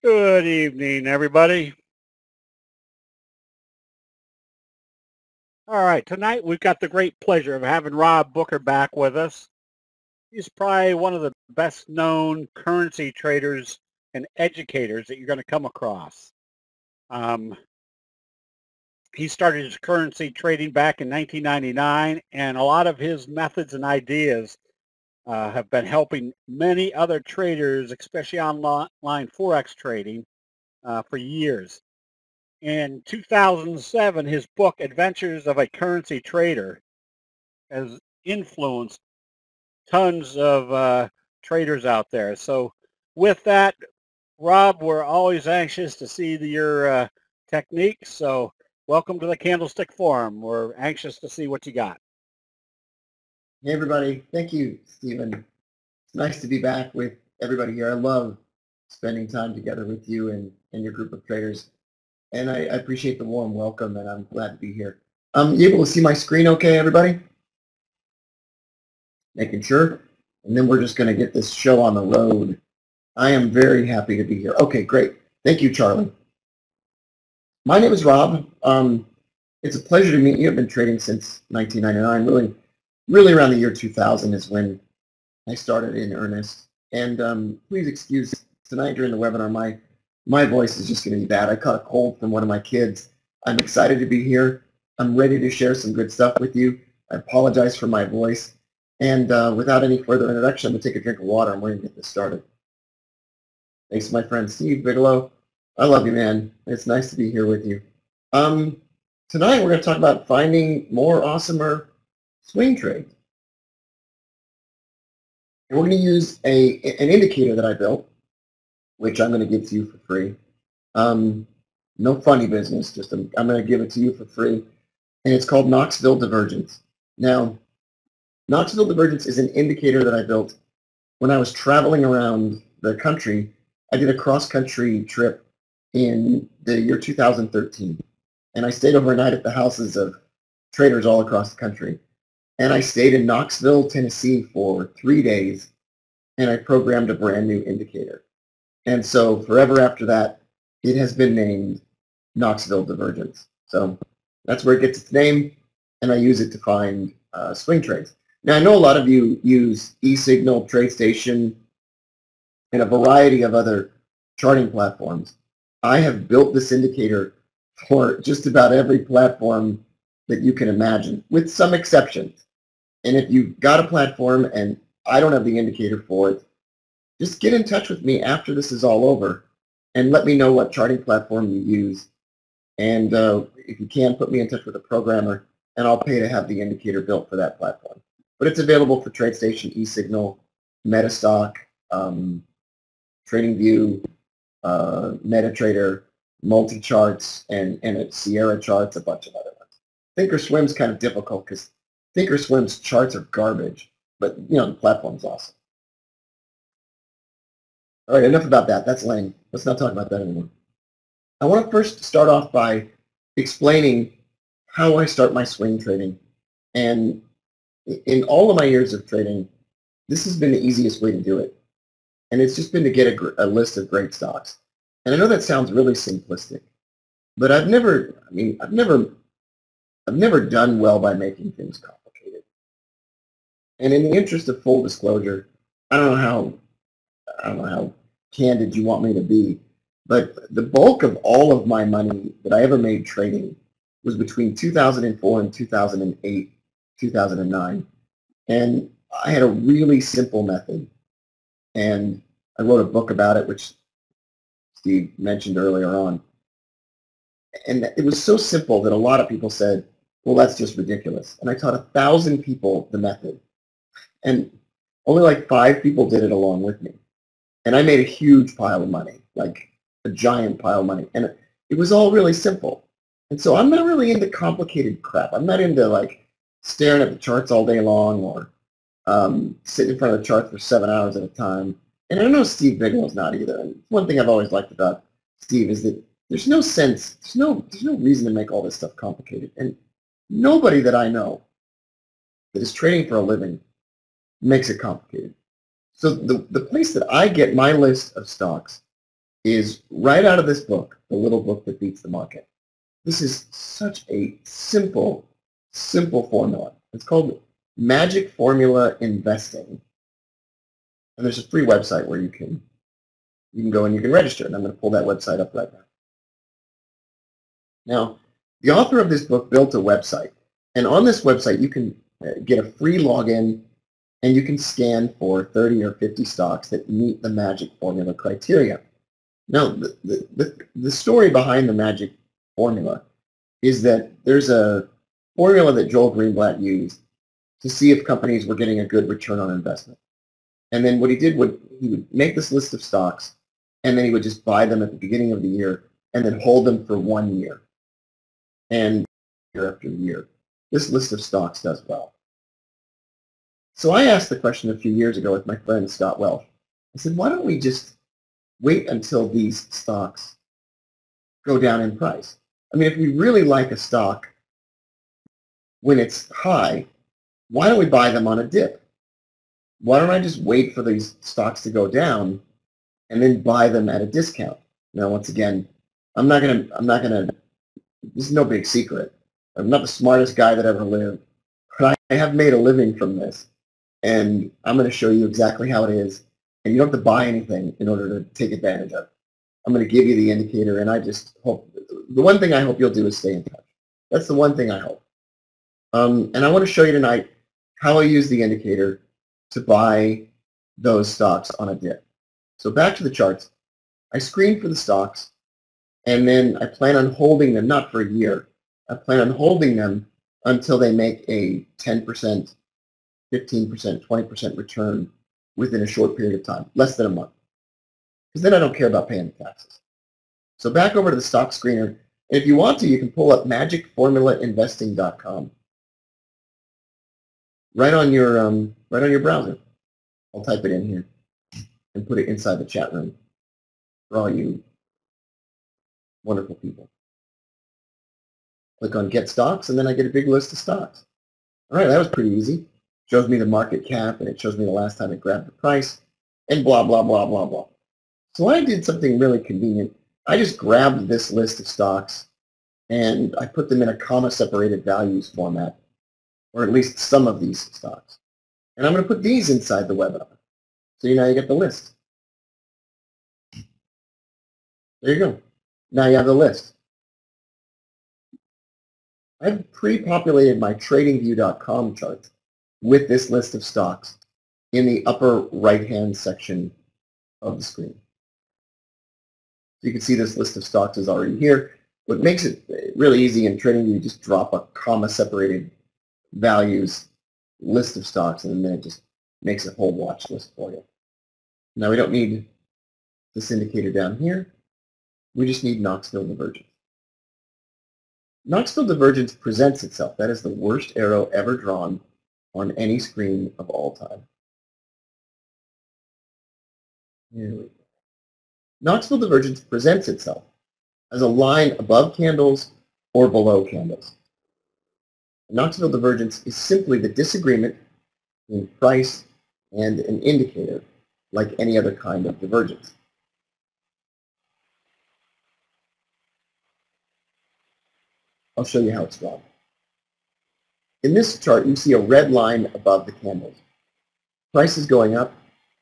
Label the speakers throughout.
Speaker 1: Good evening, everybody. All right, tonight we've got the great pleasure of having Rob Booker back with us. He's probably one of the best known currency traders and educators that you're going to come across. Um, he started his currency trading back in 1999, and a lot of his methods and ideas have been helping many other traders, especially online Forex trading, for years. In 2007, his book, Adventures of a Currency Trader, has influenced tons of traders out there. So with that, Rob, we're always anxious to see your techniques. So welcome to the Candlestick Forum. We're anxious to see what you got.
Speaker 2: Hey, everybody. Thank you, Stephen. It's nice to be back with everybody here. I love spending time together with you and your group of traders. And I appreciate the warm welcome, and I'm glad to be here. You able to see my screen okay, everybody? Making sure. And then we're just going to get this show on the road. I am very happy to be here. Okay, great. Thank you, Charlie. My name is Rob. It's a pleasure to meet you. I've been trading since 1999. Really around the year 2000 is when I started in earnest. And please excuse tonight during the webinar, my voice is just going to be bad. I caught a cold from one of my kids. I'm excited to be here. I'm ready to share some good stuff with you. I apologize for my voice. And without any further introduction, I'm going to take a drink of water and we're going to get this started. Thanks to my friend Steve Bigelow. I love you, man. It's nice to be here with you. Tonight we're going to talk about finding more awesomer swing trades. And we're going to use an indicator that I built, which I'm going to give to you for free. No funny business, just I'm going to give it to you for free. And it's called Knoxville Divergence. Now, Knoxville Divergence is an indicator that I built when I was traveling around the country. I did a cross-country trip in the year 2013. And I stayed overnight at the houses of traders all across the country. And I stayed in Knoxville, Tennessee for 3 days, and I programmed a brand new indicator. And so forever after that, it has been named Knoxville Divergence. So that's where it gets its name, and I use it to find swing trades. Now, I know a lot of you use eSignal, TradeStation, and a variety of other charting platforms. I have built this indicator for just about every platform that you can imagine, with some exceptions. And if you've got a platform and I don't have the indicator for it, just get in touch with me after this is all over and let me know what charting platform you use. And if you can, put me in touch with a programmer, and I'll pay to have the indicator built for that platform. But it's available for TradeStation, eSignal, Metastock, TradingView, MetaTrader, Multicharts, and Sierra Charts, a bunch of other ones. Thinkorswim's kind of difficult because Thinkorswim's charts are garbage, but you know the platform's awesome. All right, enough about that. That's lame. Let's not talk about that anymore. I want to first start off by explaining how I start my swing trading. And in all of my years of trading, this has been the easiest way to do it. And it's just been to get a list of great stocks. And I know that sounds really simplistic, but I've never done well by making things complicated. And in the interest of full disclosure, I don't know how candid you want me to be, but the bulk of all of my money that I ever made trading was between 2004 and 2008, 2009. And I had a really simple method. And I wrote a book about it, which Steve mentioned earlier on. And it was so simple that a lot of people said, well, that's just ridiculous. And I taught 1,000 people the method. And only like 5 people did it along with me. And I made a huge pile of money, like a giant pile of money. And it was all really simple. And so I'm not really into complicated crap. I'm not into like staring at the charts all day long or sitting in front of the chart for 7 hours at a time. And I know Steve Bigelow's not either. And one thing I've always liked about Steve is that there's no sense, there's no reason to make all this stuff complicated. And nobody that I know that is trading for a living makes it complicated. So the place that I get my list of stocks is right out of this book, The Little Book That Beats the Market. This is such a simple formula. It's called Magic Formula Investing. And there's a free website where you can go and you can register. And I'm going to pull that website up right now. Now, the author of this book built a website. And on this website, you can get a free login and you can scan for 30 or 50 stocks that meet the magic formula criteria. Now, the story behind the magic formula is that there's a formula that Joel Greenblatt used to see if companies were getting a good return on investment. And then what he did would he would make this list of stocks, and then he would just buy them at the beginning of the year and then hold them for 1 year. And year after year, this list of stocks does well. So I asked the question a few years ago with my friend Scott Welch. I said, why don't we just wait until these stocks go down in price? I mean, if we really like a stock when it's high, why don't we buy them on a dip? Why don't I just wait for these stocks to go down and then buy them at a discount? Now, once again, I'm not gonna, this is no big secret. I'm not the smartest guy that ever lived, but I have made a living from this. And I'm going to show you exactly how it is. And you don't have to buy anything in order to take advantage of it. I'm going to give you the indicator, and I just hope, the one thing I hope you'll do is stay in touch. That's the one thing I hope. And I want to show you tonight how I use the indicator to buy those stocks on a dip. So back to the charts. I screen for the stocks, and then I plan on holding them, not for a year. I plan on holding them until they make a 10%, 15%, 20% return within a short period of time, less than a month. Because then I don't care about paying the taxes. So back over to the stock screener. And if you want to, you can pull up magicformulainvesting.com right on your browser. I'll type it in here and put it inside the chat room for all you wonderful people. Click on Get Stocks, and then I get a big list of stocks. All right, that was pretty easy. Shows me the market cap, and it shows me the last time it grabbed the price, and blah, blah, blah, blah, blah. So I did something really convenient. I just grabbed this list of stocks, and I put them in a comma-separated values format, or at least some of these stocks. And I'm going to put these inside the webinar. So now you get the list. There you go. Now you have the list. I've pre-populated my TradingView.com chart with this list of stocks in the upper right-hand section of the screen. So you can see this list of stocks is already here. What makes it really easy in TradingView, you just drop a comma-separated values list of stocks, and then it just makes a whole watch list for you. Now we don't need this indicator down here. We just need Knoxville Divergence. Knoxville Divergence presents itself. That is the worst arrow ever drawn on any screen of all time. Here we go. Knoxville Divergence presents itself as a line above candles or below candles. Knoxville Divergence is simply the disagreement between price and an indicator, like any other kind of divergence. I'll show you how it's drawn. In this chart, you see a red line above the candles. Price is going up,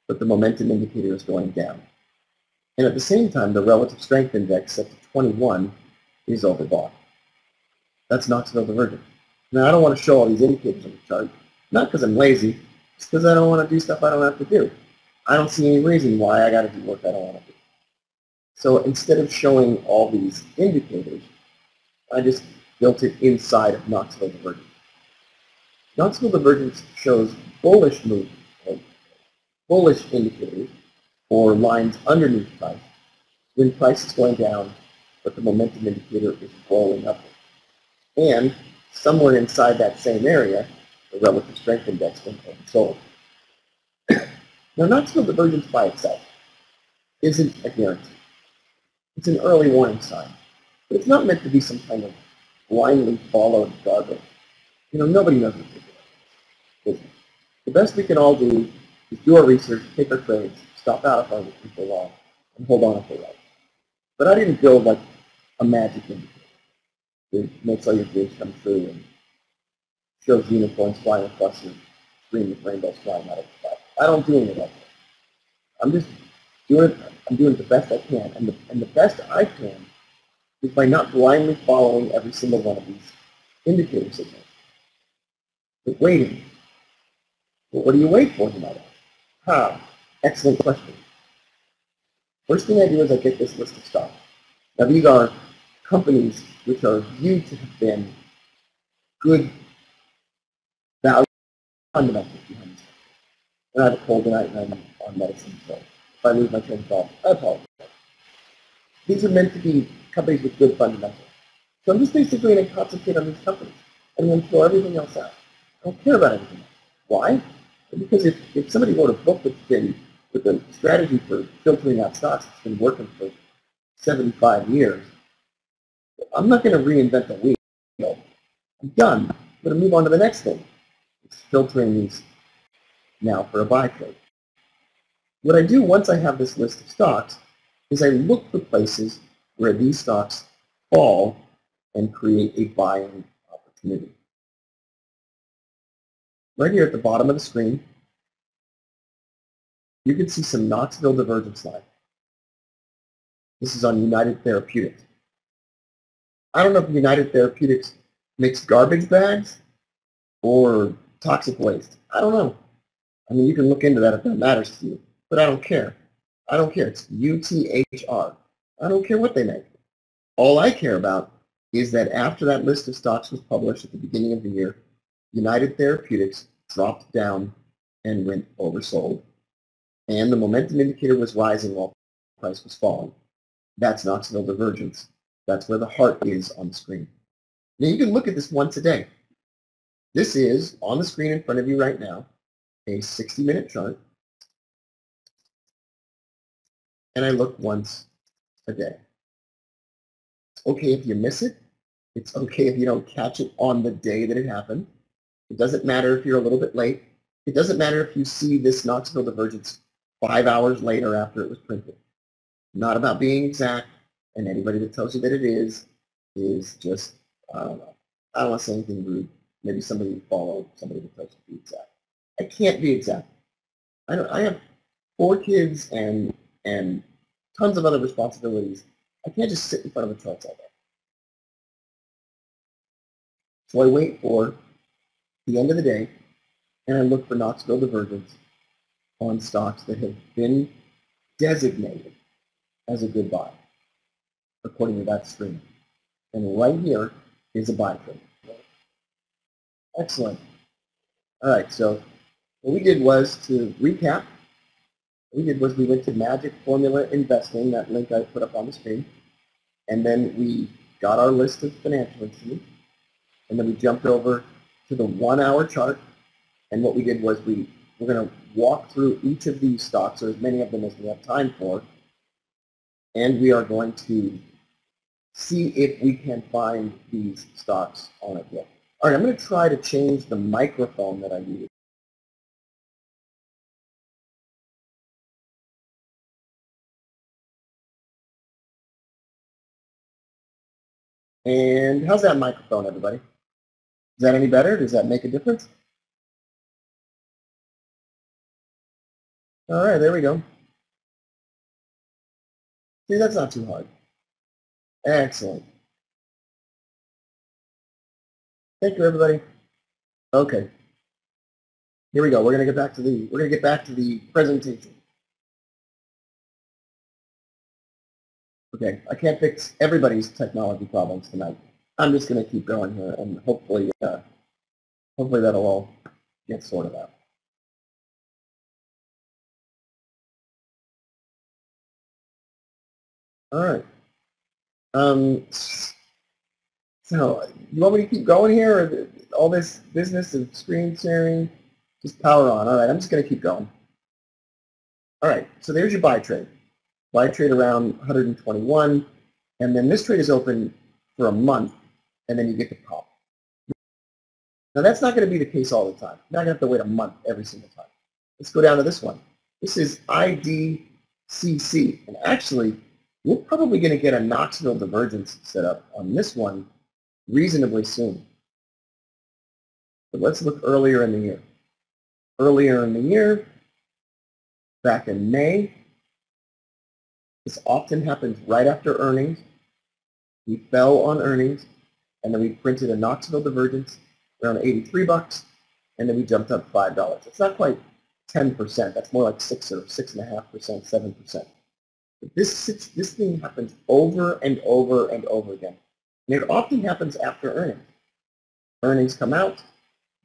Speaker 2: but the momentum indicator is going down. And at the same time, the relative strength index set to 21 is overbought. That's Knoxville Divergence. Now, I don't want to show all these indicators on the chart, not because I'm lazy, it's because I don't want to do stuff I don't have to do. I don't see any reason why I got to do work I don't want to do. So instead of showing all these indicators, I just built it inside of Knoxville Divergence. Knoxville Divergence shows bullish movement, bullish indicators, or lines underneath price, when price is going down, but the momentum indicator is rolling upward. And somewhere inside that same area, the relative strength index when sold. Now, Knoxville Divergence by itself isn't a guarantee. It's an early warning sign. But it's not meant to be some kind of blindly followed garbage. You know, nobody knows what to do. The best we can all do is do our research, take our trades, stop out if our people long, and hold on if we're right. But I didn't build like a magic indicator that makes all your dreams come true and shows unicorns flying across your screen with rainbows flying out of the sky. I don't do any of that. I'm just doing it. I'm doing it the best I can, and the best I can is by not blindly following every single one of these indicator signals, but waiting. Well, what do you wait for, you might ask? Excellent question. First thing I do is I get this list of stocks. Now these are companies which are viewed to have been good value fundamentals behind this. And I have a cold tonight and I'm on medicine, so if I lose my train of thought, I apologize. These are meant to be companies with good fundamentals. So I'm just basically going to concentrate on these companies. I'm going to throw everything else out. I don't care about everything else. Why? Because if somebody wrote a book that's been with a strategy for filtering out stocks that's been working for 75 years, I'm not going to reinvent the wheel. I'm done. I'm going to move on to the next thing. It's filtering these now for a buy trade. What I do once I have this list of stocks is I look for places where these stocks fall and create a buying opportunity. Right here at the bottom of the screen, you can see some Knoxville Divergence line. This is on United Therapeutics. I don't know if United Therapeutics makes garbage bags or toxic waste. I don't know. I mean, you can look into that if that matters to you, but I don't care. I don't care. It's UTHR. I don't care what they make. All I care about is that after that list of stocks was published at the beginning of the year, United Therapeutics dropped down and went oversold. And the momentum indicator was rising while the price was falling. That's Knoxville Divergence. That's where the heart is on the screen. Now you can look at this once a day. This is, on the screen in front of you right now, a 60-minute chart. And I look once a day. It's okay if you miss it. It's okay if you don't catch it on the day that it happened. It doesn't matter if you're a little bit late. It doesn't matter if you see this Knoxville Divergence 5 hours later after it was printed. Not about being exact, and anybody that tells you that it is just, I don't know. I don't want to say anything rude. Maybe somebody you follow, somebody that tells you to be exact. I can't be exact. I have 4 kids and tons of other responsibilities. I can't just sit in front of the charts all day. So I wait for the end of the day, and I look for Knoxville Divergence on stocks that have been designated as a good buy, according to that screen. And right here is a buy trade. Excellent. All right, so what we did was, to recap, what we did was we went to Magic Formula Investing, that link I put up on the screen, and then we got our list of financial instruments, and then we jumped over to the 1-hour chart, and what we did was we're going to walk through each of these stocks, or as many of them as we have time for, and we are going to see if we can find these stocks on a dip. All right, I'm going to try to change the microphone that I use. And how's that microphone, everybody? Is that any better? Does that make a difference? All right, there we go. See, that's not too hard. Excellent. Thank you, everybody. Okay. Here we go. We're going to get back to the presentation. Okay, I can't fix everybody's technology problems tonight. I'm just going to keep going here, and hopefully that'll all get sorted out. All right. So you want me to keep going here, or all this business of screen sharing? Just power on. All right, I'm just going to keep going. All right, so there's your buy trade. Buy trade around 121, and then this trade is open for a month, and then you get the pop. Now that's not going to be the case all the time. You're not going to have to wait a month every single time. Let's go down to this one. This is IDCC, and actually We're probably going to get a Knoxville Divergence set up on this one reasonably soon. But let's look earlier in the year. Earlier in the year, back in May, this often happens right after earnings. We fell on earnings, and then we printed a Knoxville Divergence around 83 bucks, and then we jumped up $5. It's not quite 10%. That's more like 6 or 6.5%, 7%. But this thing happens over and over and over again. And it often happens after earnings. Earnings come out,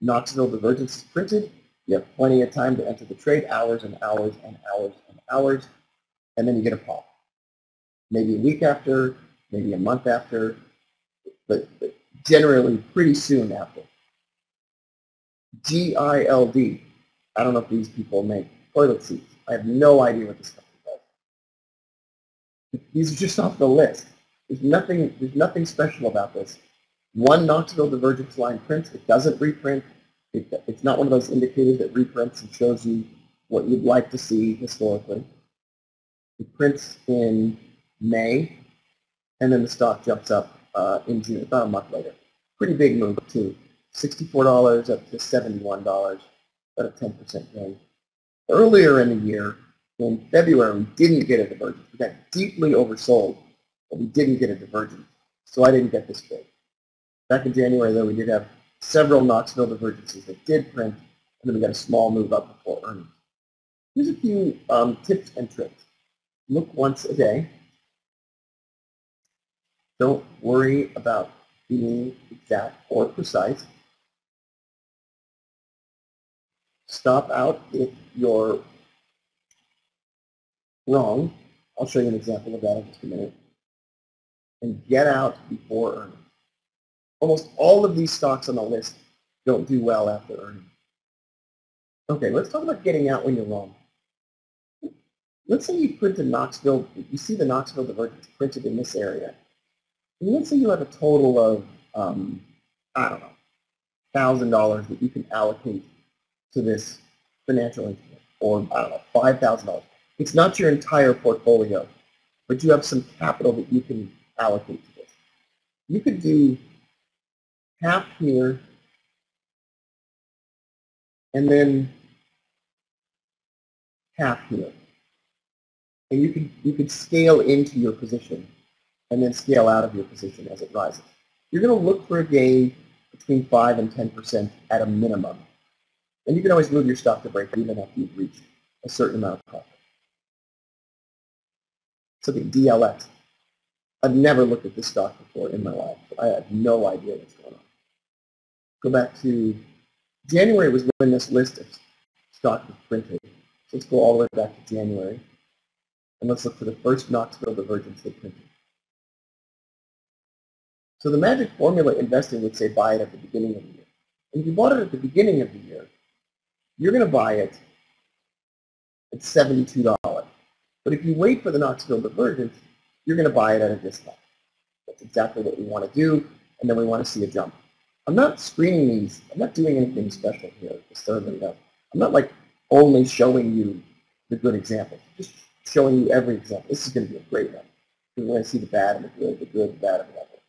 Speaker 2: Knoxville Divergence is printed, you have plenty of time to enter the trade, hours and hours and hours and hours, and then you get a pop. Maybe a week after, maybe a month after, but generally pretty soon after. GILD. I don't know if these people make toilet seats. I have no idea what this company does. These are just off the list. There's nothing special about this. One Knoxville Divergence line prints. It doesn't reprint. It's not one of those indicators that reprints and shows you what you'd like to see historically. It prints in May, and then the stock jumps up in June, about a month later. Pretty big move too. $64 up to $71, about a 10% gain. Earlier in the year, in February, we didn't get a divergence. We got deeply oversold, but we didn't get a divergence. So I didn't get this trade. Back in January, though, we did have several Knoxville Divergences that did print, and then we got a small move up before earnings. Here's a few tips and tricks. Look once a day. Don't worry about being exact or precise. Stop out if you're wrong. I'll show you an example of that in just a minute. And get out before earnings. Almost all of these stocks on the list don't do well after earnings. Okay, let's talk about getting out when you're wrong. Let's say you print a Knoxville, you see the Knoxville Divergence printed in this area. And let's say you have a total of, I don't know, $1,000 that you can allocate to this financial instrument, or I don't know, $5,000. It's not your entire portfolio, but you have some capital that you can allocate to this. You could do half here, and then half here. And you could scale into your position and then scale out of your position as it rises. You're going to look for a gain between 5 and 10% at a minimum. And you can always move your stock to break even after you've reached a certain amount of profit. So the DLX. I've never looked at this stock before in my life. I have no idea what's going on. Go back to January was when this list of stock was printed. So let's go all the way back to January. And let's look for the first Knoxville Divergence they printed. So the magic formula investing would say buy it at the beginning of the year. And if you bought it at the beginning of the year, you're going to buy it at $72. But if you wait for the Knoxville Divergence, you're going to buy it at a discount. That's exactly what we want to do, and then we want to see a jump. I'm not screening these. I'm not doing anything special here. Disturbing them. I'm not like only showing you the good examples. Just showing you every example. This is going to be a great one. You're going to see the bad and the good, the bad, and the ugly.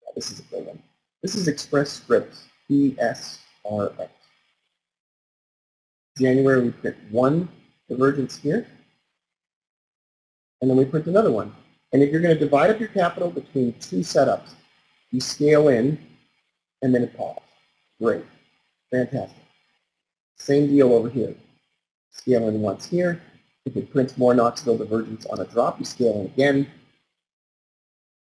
Speaker 2: Yeah, this is a great one. This is Express Scripts, ESRX. January, we print one divergence here, and then we print another one. And if you're going to divide up your capital between two setups, you scale in, and then it pops. Great. Fantastic. Same deal over here. Scale in once here. If it prints more Knoxville Divergence on a drop, you scale in again,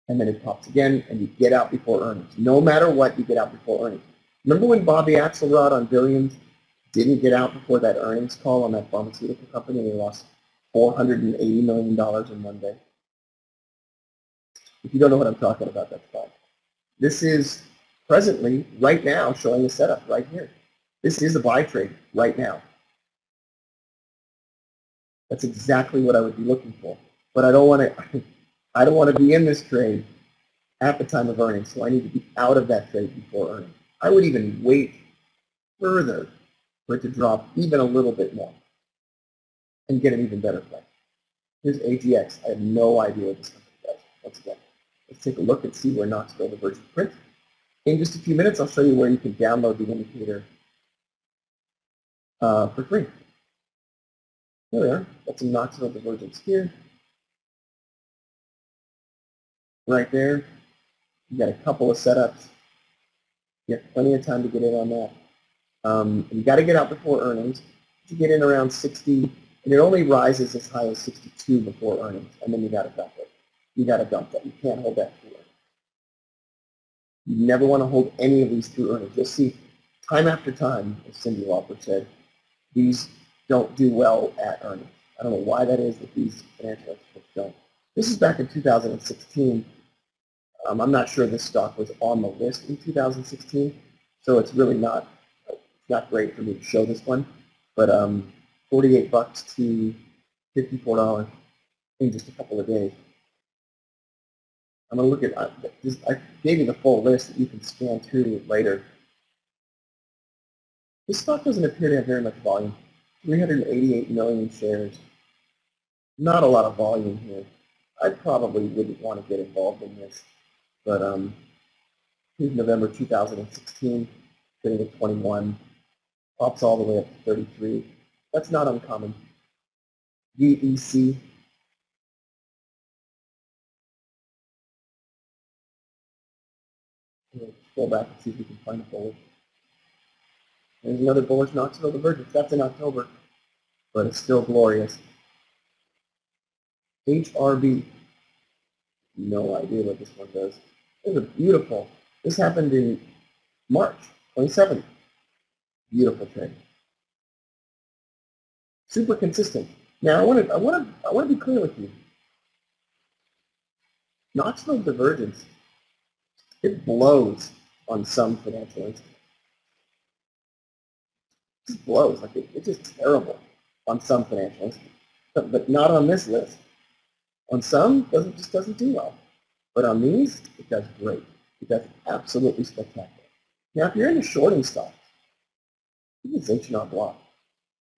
Speaker 2: and then it pops again, and you get out before earnings. No matter what, you get out before earnings. Remember when Bobby Axelrod on Billions didn't get out before that earnings call on that pharmaceutical company, and they lost $480 million in one day? If you don't know what I'm talking about, that's fine. This is presently, right now, showing a setup right here. This is a buy trade right now. That's exactly what I would be looking for. But I don't want to be in this trade at the time of earnings, so I need to be out of that trade before earnings. I would even wait further for it to drop even a little bit more and get an even better price. Here's AGX. I have no idea what this company does. Once again, let's take a look and see where Knoxville Divergence prints. In just a few minutes, I'll show you where you can download the indicator for free. There we are. Got some Knoxville Divergence here. Right there. You got a couple of setups. You have plenty of time to get in on that. You got to get out before earnings. You get in around 60, and it only rises as high as 62 before earnings, and then you got to dump it. You got to dump that. You can't hold that through earnings. You never want to hold any of these through earnings. You'll see time after time, as Cindy Lauper said, these don't do well at earnings. I don't know why that is, but these financial experts don't. This is back in 2016. I'm not sure this stock was on the list in 2016, so it's really not great for me to show this one. But $48 to $54 in just a couple of days. I'm going to look at I gave you the full list that you can scan through later. This stock doesn't appear to have very much volume. 388 million shares. Not a lot of volume here. I probably wouldn't want to get involved in this. But here's November 2016, getting to 21, pops all the way up to 33. That's not uncommon. VEC. We'll go back and see if we can find a bullish. There's another bullish Knoxville Divergence. That's in October, but it's still glorious. HRB. No idea what this one does. Those are beautiful. This happened in March 27th. Beautiful trade. Super consistent. Now I want to be clear with you. Knoxville Divergence, it blows on some financial instruments. It just blows. Like it's just terrible on some financial instruments, but not on this list. On some, just doesn't do well. But on these, it does great. It does absolutely spectacular. Now, if you're into shorting stocks, this is H&R Block.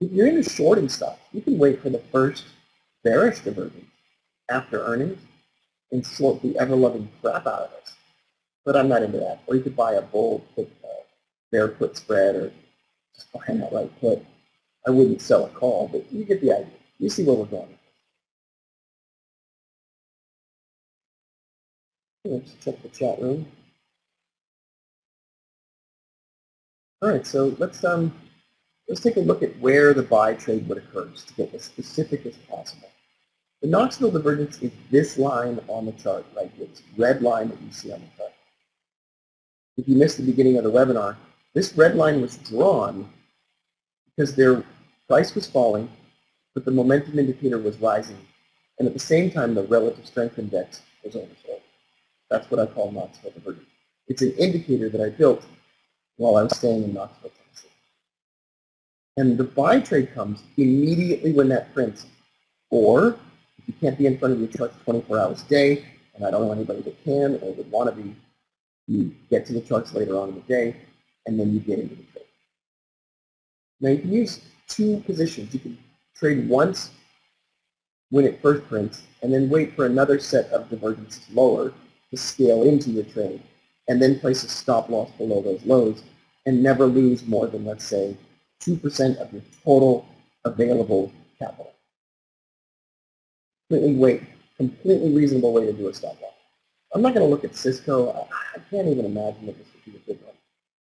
Speaker 2: If you're into shorting stocks, you can wait for the first bearish divergence after earnings and short the ever-loving crap out of this. But I'm not into that. Or you could buy a bull put, bear put spread, or just buy an outright put. I wouldn't sell a call, but you get the idea. You see where we're going. Let's check the chat room. All right, so let's take a look at where the buy trade would occur, just to get as specific as possible. The Knoxville Divergence is this line on the chart right here, this red line that you see on the chart. If you missed the beginning of the webinar, this red line was drawn because their price was falling, but the momentum indicator was rising, and at the same time the relative strength index was oversold. That's what I call Knoxville Divergence. It's an indicator that I built while I was staying in Knoxville, Tennessee. And the buy trade comes immediately when that prints. Or, if you can't be in front of your charts 24 hours a day, and I don't know anybody that can or would want to be, you get to the charts later on in the day, and then you get into the trade. Now you can use two positions. You can trade once when it first prints, and then wait for another set of divergences lower to scale into your trade, and then place a stop loss below those lows, and never lose more than, let's say, 2% of your total available capital. Completely reasonable way to do a stop loss. I'm not going to look at Cisco. I can't even imagine that this would be a good one.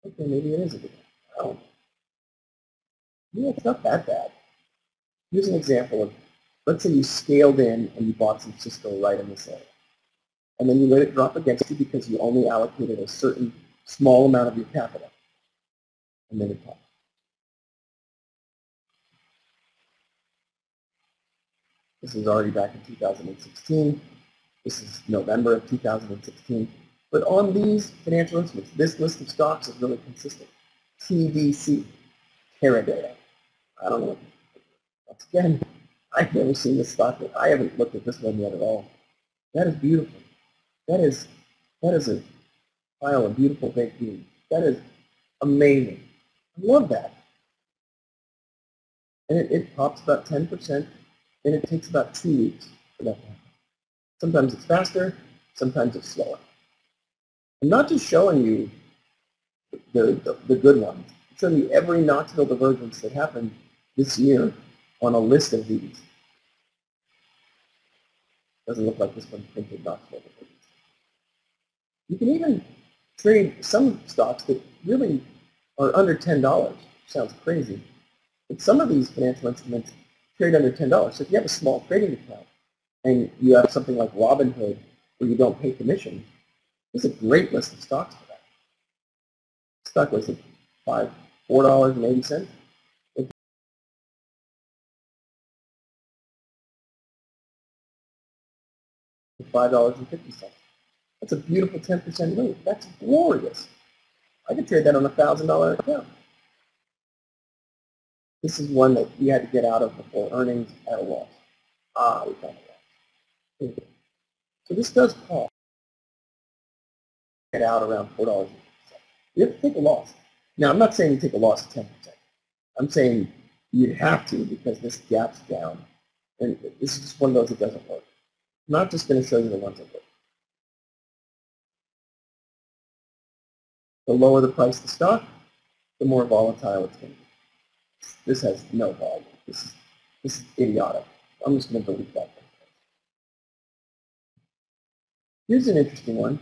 Speaker 2: Okay, maybe it is a good one. I don't know. Yeah, it's not that bad. Here's an example of, let's say you scaled in and you bought some Cisco right in this area. And then you let it drop against you because you only allocated a certain small amount of your capital. And then it pops. This is already back in 2016. This is November of 2016. But on these financial instruments, this list of stocks is really consistent. TDC, Teradata. I don't know. Once again, I've never seen this stock. I haven't looked at this one yet at all. That is beautiful. That is a pile of beautiful baked beans. That is amazing. I love that. And it pops about 10% and it takes about 2 weeks for that to happen. Sometimes it's faster, sometimes it's slower. I'm not just showing you the good ones. I'm showing you every Knoxville Divergence that happened this year on a list of these. Doesn't look like this one printed Knoxville Divergence. You can even trade some stocks that really are under $10. Sounds crazy. But some of these financial instruments trade under $10. So if you have a small trading account and you have something like Robinhood where you don't pay commission, there's a great list of stocks for that. Stock was at $4.80. $5.50. That's a beautiful 10% move. That's glorious. I could trade that on a $1,000 account. This is one that we had to get out of before earnings at a loss. We found a loss. So this does cost. Get out around $4.50. You have to take a loss. Now, I'm not saying you take a loss of 10%. I'm saying you have to because this gap's down. And this is just one of those that doesn't work. I'm not just going to show you the ones that work. The lower the price of the stock, the more volatile it's going to be. This has no value. This is idiotic. I'm just going to delete that. Here's an interesting one.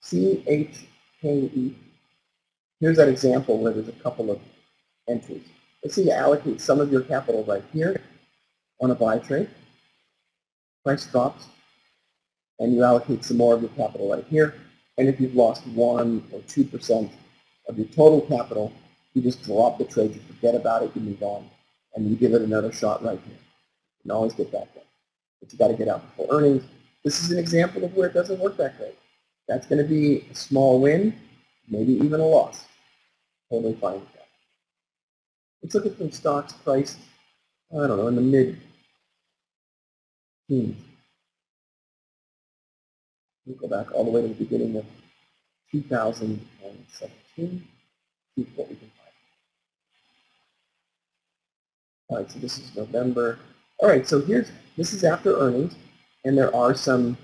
Speaker 2: CHKE. Here's that example where there's a couple of entries. Let's say you allocate some of your capital right here on a buy trade. Price drops, and you allocate some more of your capital right here. And if you've lost 1 or 2% of your total capital, you just drop the trade, you forget about it, you move on, and you give it another shot right here. You can always get back in. But you got to get out before earnings. This is an example of where it doesn't work that great. That's going to be a small win, maybe even a loss. Totally fine with that. Let's look at some stocks priced, I don't know, in the mid-teens. We'll go back all the way to the beginning of 2017. See what we can find. All right, so this is November. All right, so this is after earnings, and there are some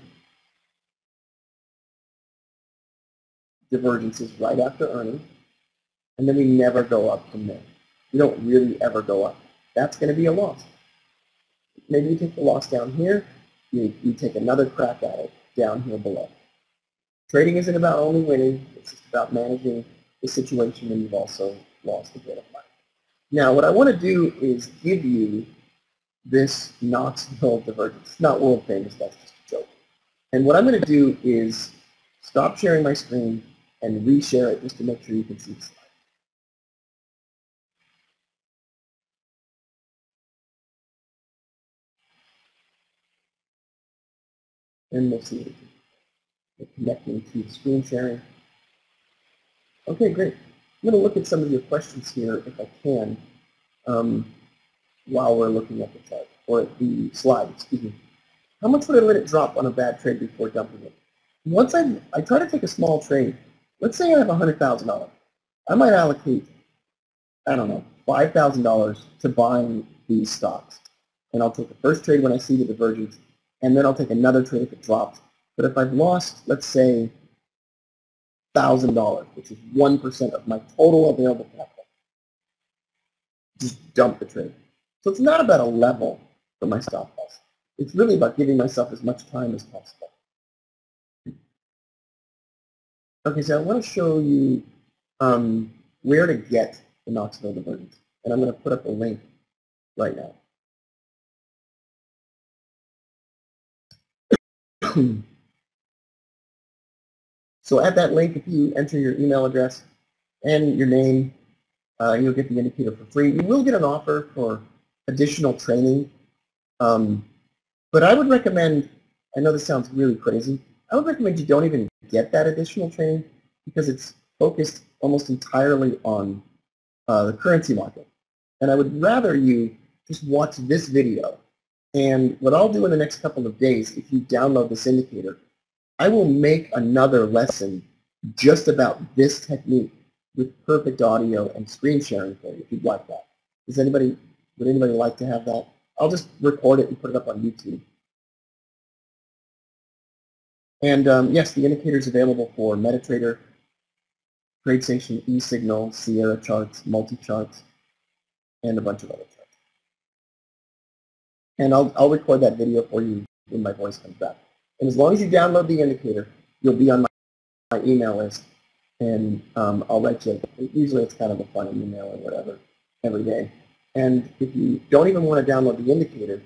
Speaker 2: divergences right after earnings, and then we never go up from there. We don't really ever go up. That's going to be a loss. Maybe you take the loss down here, you take another crack at it down here below. Trading isn't about only winning, it's just about managing the situation when you've also lost a bit of money. Now, what I want to do is give you this Knoxville Divergence. It's not world famous, that's just a joke. And what I'm going to do is stop sharing my screen and reshare it just to make sure you can see the slide. And we'll see it connecting to the screen sharing. Okay, great. I'm going to look at some of your questions here, if I can, while we're looking at the chart, or at the slide, excuse me. How much would I let it drop on a bad trade before dumping it? Once I try to take a small trade, let's say I have $100,000. I might allocate, I don't know, $5,000 to buying these stocks. And I'll take the first trade when I see the divergence, and then I'll take another trade if it drops. But if I've lost, let's say, $1,000, which is 1% of my total available capital, just dump the trade. So it's not about a level for my stop loss. It's really about giving myself as much time as possible. Okay, so I want to show you where to get the Knoxville Divergence. And I'm going to put up a link right now. So at that link, if you enter your email address and your name, you'll get the indicator for free. You will get an offer for additional training. But I would recommend, I know this sounds really crazy, I would recommend you don't even get that additional training because it's focused almost entirely on the currency market. And I would rather you just watch this video. And what I'll do in the next couple of days, if you download this indicator, I will make another lesson just about this technique with perfect audio and screen sharing for you if you'd like that. Would anybody like to have that? I'll just record it and put it up on YouTube. And yes, the indicator is available for MetaTrader, TradeStation, eSignal, Sierra charts, multi-charts, and a bunch of other charts. And I'll record that video for you when my voice comes back. And as long as you download the indicator, you'll be on my email list. And I'll write you, usually it's kind of a funny email or whatever, every day. And if you don't even want to download the indicator,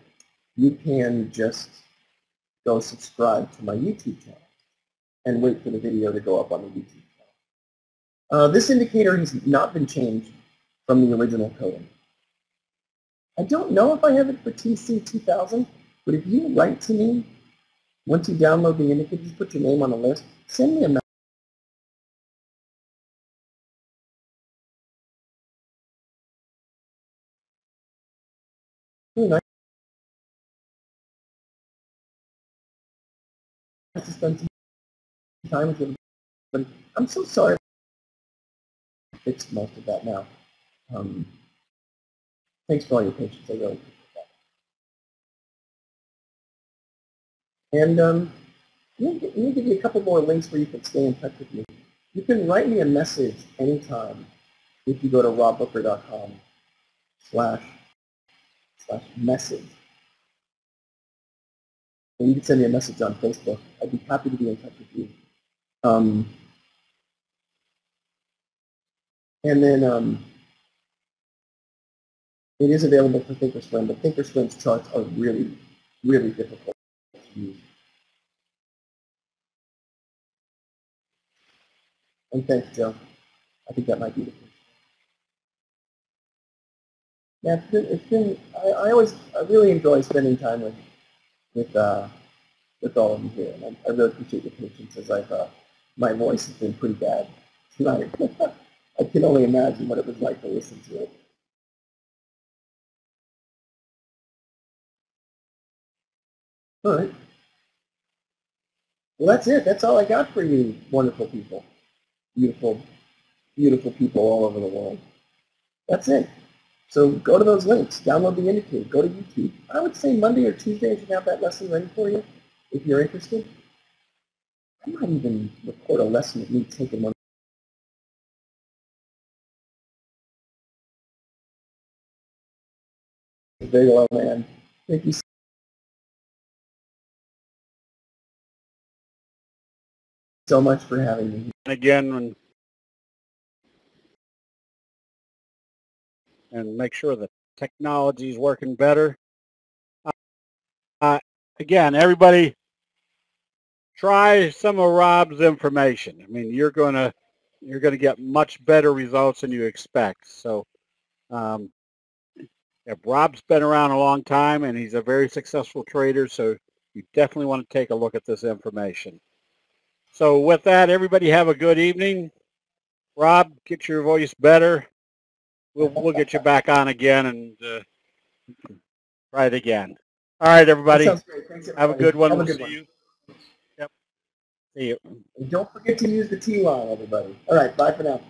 Speaker 2: you can just go subscribe to my YouTube channel and wait for the video to go up on the YouTube channel. This indicator has not been changed from the original coding. I don't know if I have it for TC2000, but if you write to me, once you download the indicator, just put your name on the list, send me a message. Really nice to spend some time with you. But I'm so sorry I fixed most of that now. Thanks for all your patience. I really appreciate that. And let me give you a couple more links where you can stay in touch with me. You can write me a message anytime if you go to robbooker.com/message. And you can send me a message on Facebook. I'd be happy to be in touch with you. And then it is available for Thinkorswim, but Thinkorswim's charts are really, really difficult to use. And thanks, Joe. I think that might be the case. Yeah, I really enjoy spending time with all of you here, and I really appreciate your patience as my voice has been pretty bad tonight. I can only imagine what it was like to listen to it. All right. Well, that's it. That's all I got for you, wonderful people. Beautiful, beautiful people all over the world. That's it. So go to those links. Download the indicator. Go to YouTube. I would say Monday or Tuesday I should have that lesson ready for you if you're interested. I might even record a lesson of me taking one. Very well, man. Thank you so much for having me.
Speaker 1: Again, and make sure the technology is working better. Again, everybody, try some of Rob's information. I mean, you're gonna get much better results than you expect. So, if Rob's been around a long time and he's a very successful trader, so you definitely want to take a look at this information. So with that, everybody have a good evening. Rob, get your voice better. We'll get you back on again and try it again. All right, everybody.
Speaker 2: That sounds great. Thanks, everybody.
Speaker 1: Have a good one.
Speaker 2: Have a
Speaker 1: we'll
Speaker 2: good
Speaker 1: see
Speaker 2: one.
Speaker 1: you. Yep. See you.
Speaker 2: And don't forget to use the T-line, everybody. All right, bye for now.